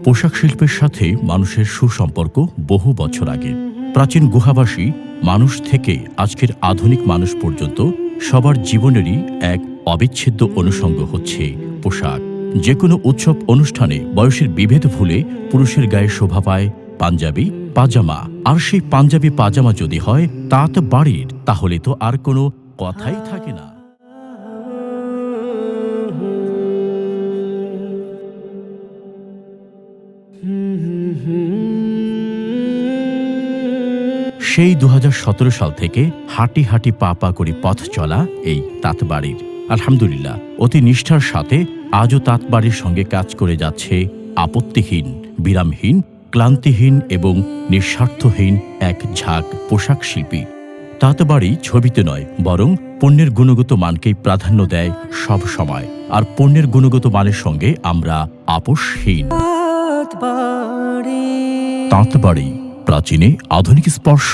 পোশাক শিল্পের সাথে মানুষের সুসম্পর্ক বহু বছর আগে। প্রাচীন গুহাবাসী মানুষ থেকে আজকের আধুনিক মানুষ পর্যন্ত সবার জীবনেরই এক অবিচ্ছেদ্য অনুষঙ্গ হচ্ছে পোশাক। যে কোনো উৎসব অনুষ্ঠানে বয়সের বিভেদ ভুলে পুরুষের গায়ে শোভা পায় পাঞ্জাবি পাজামা। আর সেই পাঞ্জাবি পাজামা যদি হয় তাঁত বাড়ির, তাহলে তো আর কোনো কথাই থাকে না। সেই ২০১৭ সাল থেকে হাঁটি হাঁটি পা পা করে পথ চলা এই তাঁতবাড়ির, আলহামদুলিল্লাহ অতি নিষ্ঠার সাথে আজও তাঁতবাড়ির সঙ্গে কাজ করে যাচ্ছে আপত্তিহীন, বিরামহীন, ক্লান্তিহীন এবং নিঃস্বার্থহীন এক ঝাঁক পোশাক শিল্পী। তাঁতবাড়ি ছবিতে নয়, বরং পণ্যের গুণগত মানকেই প্রাধান্য দেয় সব সময়। আর পণ্যের গুণগত মানের সঙ্গে আমরা আপোষহীন। তাঁতবাড়ি, প্রাচীনে আধুনিক স্পর্শ।